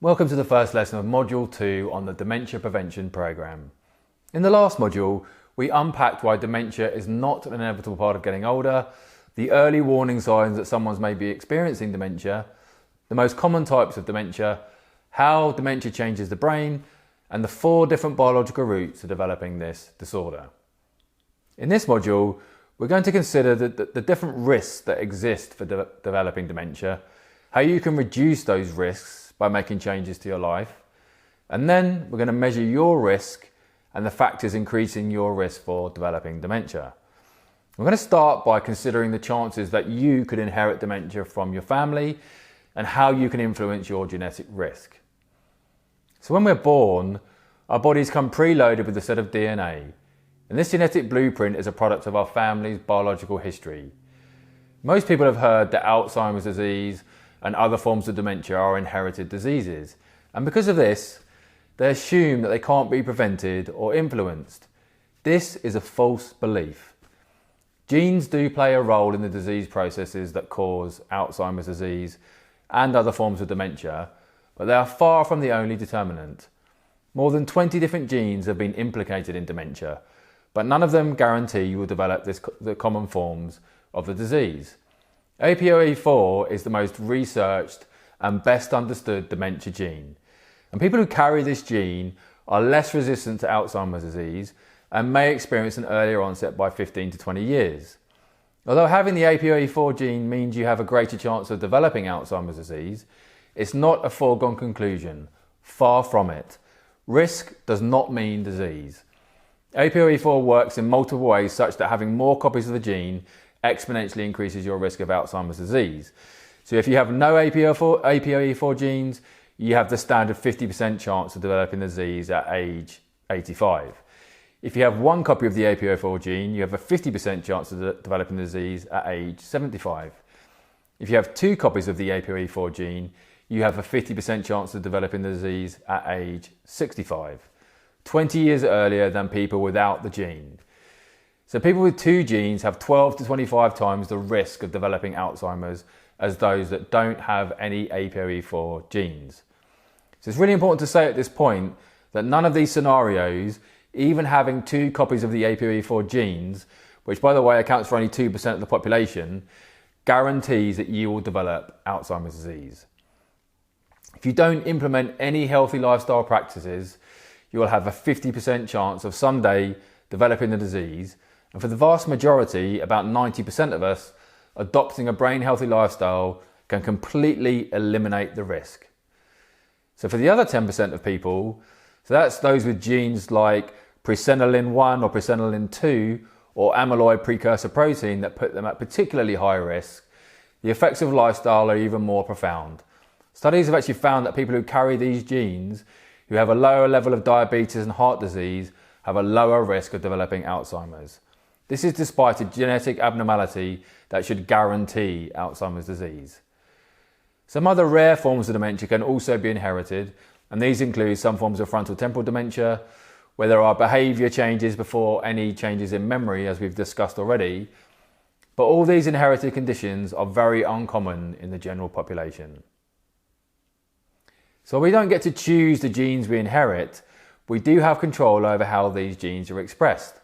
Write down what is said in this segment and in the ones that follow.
Welcome to the first lesson of Module 2 on the Dementia Prevention Program. In the last module, we unpacked why dementia is not an inevitable part of getting older, the early warning signs that someone may be experiencing dementia, the most common types of dementia, how dementia changes the brain, and the 4 different biological routes to developing this disorder. In this module, we're going to consider the different risks that exist for developing dementia, how you can reduce those risks by making changes to your life, and then we're going to measure your risk and the factors increasing your risk for developing dementia. We're going to start by considering the chances that you could inherit dementia from your family and how you can influence your genetic risk. So when we're born, our bodies come preloaded with a set of DNA, and this genetic blueprint is a product of our family's biological history. Most people have heard that Alzheimer's disease and other forms of dementia are inherited diseases, and because of this, they assume that they can't be prevented or influenced. This is a false belief. Genes do play a role in the disease processes that cause Alzheimer's disease and other forms of dementia, but they are far from the only determinant. More than 20 different genes have been implicated in dementia, but none of them guarantee you will develop the common forms of the disease. APOE4 is the most researched and best understood dementia gene, and people who carry this gene are less resistant to Alzheimer's disease and may experience an earlier onset by 15 to 20 years. Although having the APOE4 gene means you have a greater chance of developing Alzheimer's disease, it's not a foregone conclusion. Far from it. Risk does not mean disease. APOE4 works in multiple ways such that having more copies of the gene exponentially increases your risk of Alzheimer's disease. So if you have no APOE4 genes, you have the standard 50% chance of developing the disease at age 85. If you have one copy of the APOE4 gene, you have a 50% chance of developing the disease at age 75. If you have 2 copies of the APOE4 gene, you have a 50% chance of developing the disease at age 65, 20 years earlier than people without the gene. So people with 2 genes have 12 to 25 times the risk of developing Alzheimer's as those that don't have any APOE4 genes. So it's really important to say at this point that none of these scenarios, even having 2 copies of the APOE4 genes, which by the way accounts for only 2% of the population, guarantees that you will develop Alzheimer's disease. If you don't implement any healthy lifestyle practices, you will have a 50% chance of someday developing the disease, and for the vast majority, about 90% of us, adopting a brain-healthy lifestyle can completely eliminate the risk. So for the other 10% of people, so that's those with genes like presenilin 1 or presenilin 2 or amyloid precursor protein that put them at particularly high risk, the effects of lifestyle are even more profound. Studies have actually found that people who carry these genes, who have a lower level of diabetes and heart disease, have a lower risk of developing Alzheimer's. This is despite a genetic abnormality that should guarantee Alzheimer's disease. Some other rare forms of dementia can also be inherited, and these include some forms of frontotemporal dementia, where there are behaviour changes before any changes in memory, as we've discussed already, but all these inherited conditions are very uncommon in the general population. So we don't get to choose the genes we inherit, we do have control over how these genes are expressed.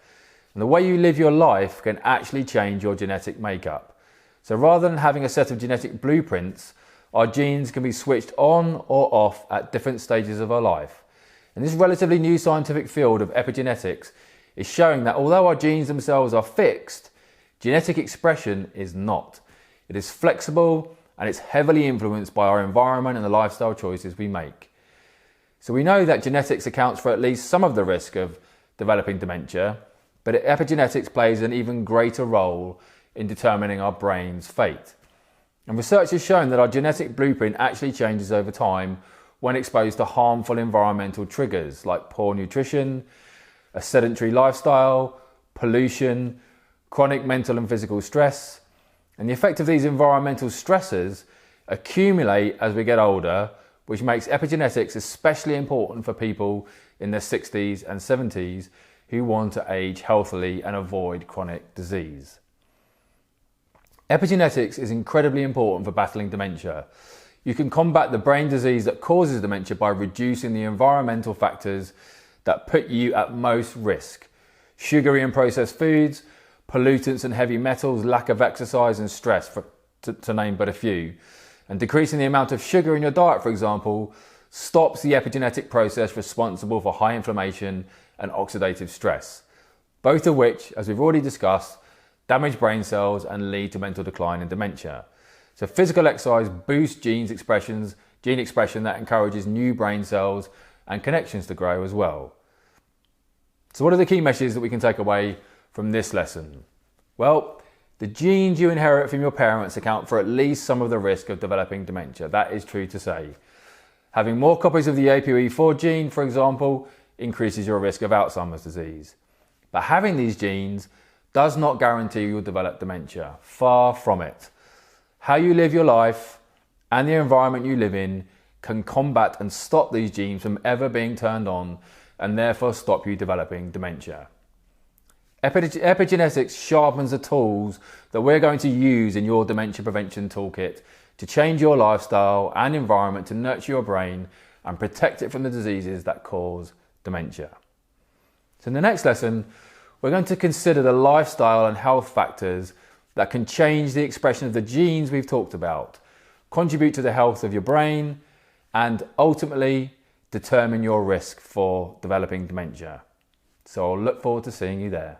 And the way you live your life can actually change your genetic makeup. So rather than having a set of genetic blueprints, our genes can be switched on or off at different stages of our life. And this relatively new scientific field of epigenetics is showing that although our genes themselves are fixed, genetic expression is not. It is flexible and it's heavily influenced by our environment and the lifestyle choices we make. So we know that genetics accounts for at least some of the risk of developing dementia, but epigenetics plays an even greater role in determining our brain's fate. And research has shown that our genetic blueprint actually changes over time when exposed to harmful environmental triggers like poor nutrition, a sedentary lifestyle, pollution, chronic mental and physical stress. And the effect of these environmental stressors accumulate as we get older, which makes epigenetics especially important for people in their 60s and 70s who want to age healthily and avoid chronic disease. Epigenetics is incredibly important for battling dementia. You can combat the brain disease that causes dementia by reducing the environmental factors that put you at most risk. Sugary and processed foods, pollutants and heavy metals, lack of exercise and stress, to name but a few. And decreasing the amount of sugar in your diet, for example, stops the epigenetic process responsible for high inflammation and oxidative stress, both of which, as we've already discussed, damage brain cells and lead to mental decline and dementia. So physical exercise boosts gene expression that encourages new brain cells and connections to grow as well. So what are the key messages that we can take away from this lesson? Well, the genes you inherit from your parents account for at least some of the risk of developing dementia. That is true to say. Having more copies of the APOE4 gene, for example, increases your risk of Alzheimer's disease. But having these genes does not guarantee you'll develop dementia. Far from it. How you live your life and the environment you live in can combat and stop these genes from ever being turned on and therefore stop you developing dementia. Epigenetics sharpens the tools that we're going to use in your dementia prevention toolkit to change your lifestyle and environment to nurture your brain and protect it from the diseases that cause dementia. So in the next lesson, we're going to consider the lifestyle and health factors that can change the expression of the genes we've talked about, contribute to the health of your brain, and ultimately determine your risk for developing dementia. So I'll look forward to seeing you there.